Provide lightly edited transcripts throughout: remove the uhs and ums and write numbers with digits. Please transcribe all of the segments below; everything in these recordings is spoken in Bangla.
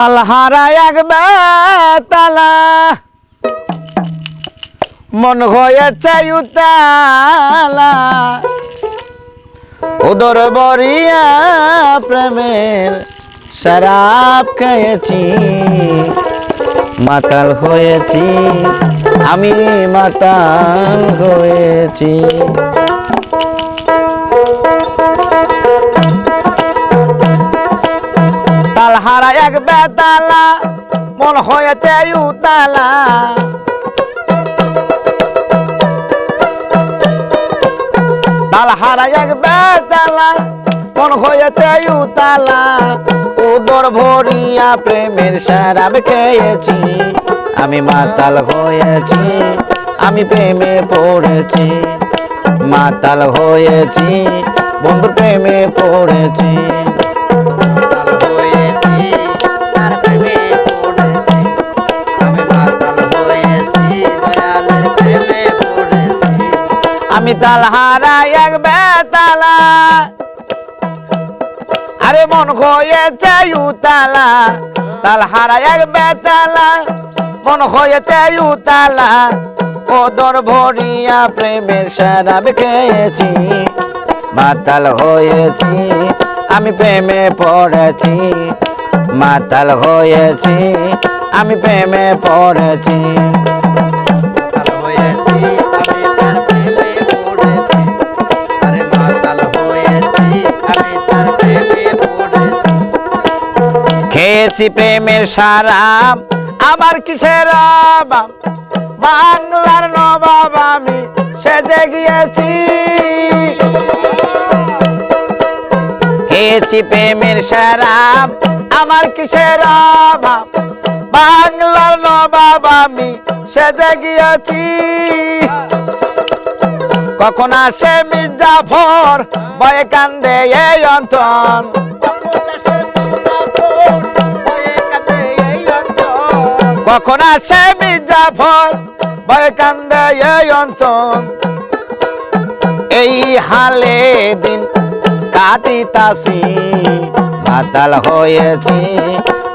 আলহারা এক বেতালা মন হয়েছে উতালা উদর বরিয়া প্রেমের শরাব খেয়েছি মাতাল হয়েছি আমি মাতাল হয়েছি তালহারা এক বেতালা মন হয়েছে উতালা তালহারা এক বেতালা মন হয়েছে উতালা উদর ভরিয়া প্রেমের শরাব খেয়েছি আমি মাতাল হয়েছি আমি প্রেমে পড়েছি মাতাল হয়েছি বন্ধুর প্রেমে পড়েছি আমি তালহারা এক বেতালা আরে মন হয়েছে উতালা তালহারা এক বেতালা মন হয়েছে উতালা ওদর ভরিয়া প্রেমের শরাব খেয়েছি মাতাল হয়েছি আমি প্রেমে পড়েছি মাতাল হয়েছি আমি প্রেমে পড়েছি খেয়েছি প্রেমের শরাব আমার কিসের অভাব বাংলার নবাব আমি সেজে গিয়েছি খেয়েছি প্রেমের শরাব আমার কিসের অভাব বাংলার নবাব আমি সেজে গিয়েছি কখন আসে মির্জাফর ভয়ে কান্দে এই অন্তর কখন আসে মির্জাফর ভয়ে কান্দে এই অন্তর এই হালে দিন কাটিতাছি মাতাল হয়েছি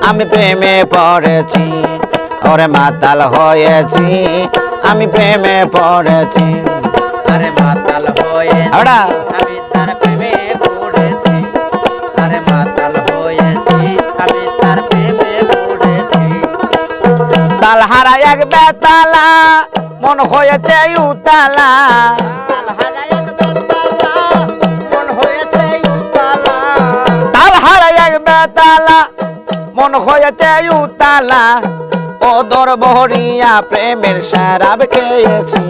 আমি প্রেমে পড়েছি ওরে মাতাল হয়েছি আমি প্রেমে পড়েছি আরে মাতাল হয়েছি আমি তার প্রেমে পড়েছি আরে মাতাল হয়েছি আমি তার প্রেমে পড়েছি তালহারা এক বেতালা মন হয়েছে উতালা তালহারা এক বেতালা মন হয়েছে উতালা তালহারা এক বেতালা মন হয়েছে উতালা ওদর বহরিয়া প্রেমের শরাব খেয়েছি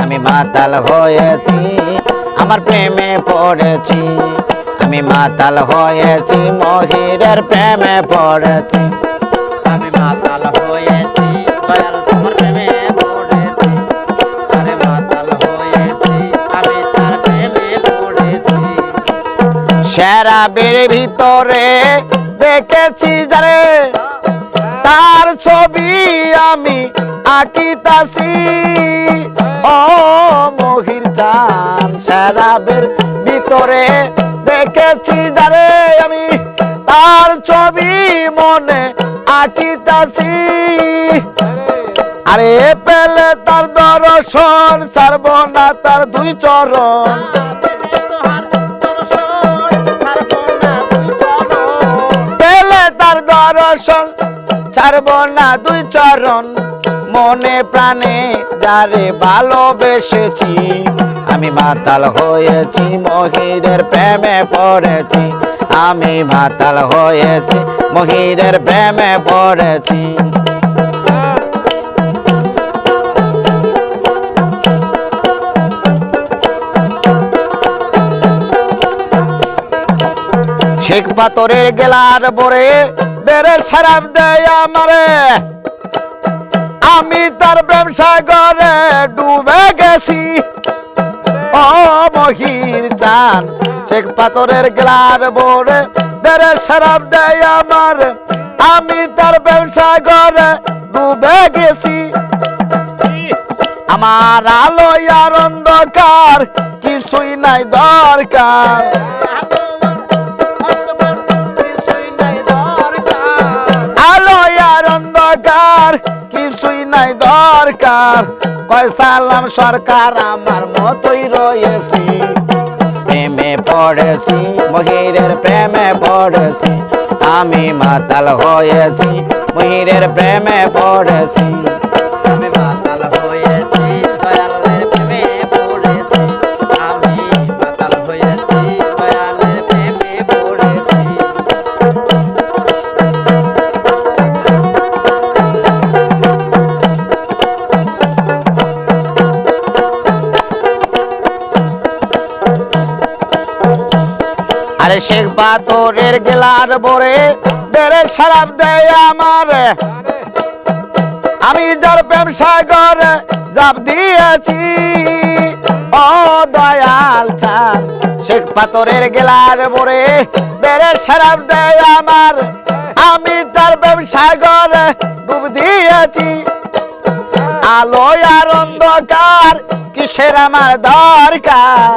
আমি মাতাল হয়েছি আমার প্রেমে পড়েছি আমি মাতাল হয়েছি মহিরের প্রেমে পড়েছি আমি মাতাল হয়েছি দয়াল তোমার প্রেমে পড়েছি আরে মাতাল হয়েছি আমি তার প্রেমে পড়েছি শরাবের ভিতরে দেখেছি যারে তার ছবি আমি আঁকিতাছি ও মহির জান শরাবের ভিতরে দেখেছি যারে আমি তার ছবি মনে আঁকিতাছি আরে পেলে তার দর্শন ছাড়ব না তার দুই চরণ পেলে তার দর্শন ছাড়ব না দুই চরণ মনে প্রাণে যারে ভালোবেসেছি আমি মাতাল হয়েছি মহিরের প্রেমে পড়েছি আমি মাতাল হয়েছি মহিরের প্রেমে পড়েছি শেখ পাথরের গেলার বরে দেরে শরাব দেয় আমারে আমি তার প্রেম সাগরে ডুবে গেছি ও মহির চান শেখ পাথরের গেলার বরে দেরে শরাব দেয় আমার আমি তার প্রেম সাগরে ডুবে গেছি আমার আলো আর অন্ধকার কিছুই নাই দরকার আমার কিছুই নাই দরকার, কয় সালাম সরকার আমার মতোই রয়েছি। প্রেমে পড়েছি মহিরের প্রেমে পড়েছি, আমি মাতাল হয়েছি মহিরের প্রেমে পড়েছি। আমি মাতাল হয়েছি দয়ালের প্রেমে পড়েছি, আমি মাতাল হয়েছি দয়ালের প্রেমে পড়েছি। আরে শেখ বাতরের গেলার বরে দেরে শরাব দেয় আমারে, আমি যার প্রেম সাগরে জাপ দিয়েছি। ও দয়াল চান শেখ পাথরের গেলার বরে দেরে শরাব দেয় আমার, আমি তার প্রেম সাগরে ডুব দিয়েছি। আলো আর অন্ধকার কিসের আমার দরকার,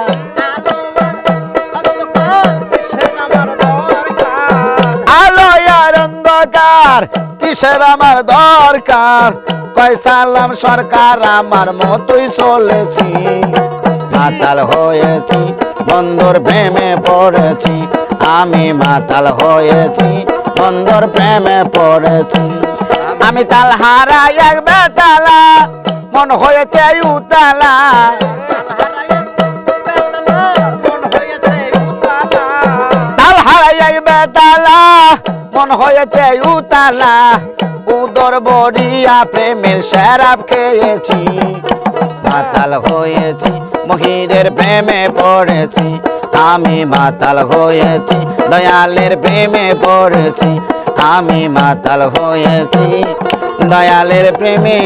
আলো আর অন্ধকার কিসের আমার দরকার, কয় সালাম সরকার আমার মতোই চলেছি। মাতাল হয়েছি বন্ধুর প্রেমে পড়েছি, আমি মাতাল হয়েছি বন্ধুর প্রেমে পড়েছি। আমি তাল হারাই এক বেতালা মন হয়েছে উতালা, তাল হারাই এক বেতালা মন হয়েছে উতালা, উদর বড়িয়া প্রেমের শরাব খেয়েছি। মাতাল হয়েছি মহিরের প্রেমে পড়েছি, আমি মাতাল হয়েছি দয়ালের প্রেমে পড়েছি, আমি মাতাল হয়েছি দয়ালের প্রেমে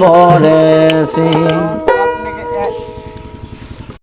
পড়েছি।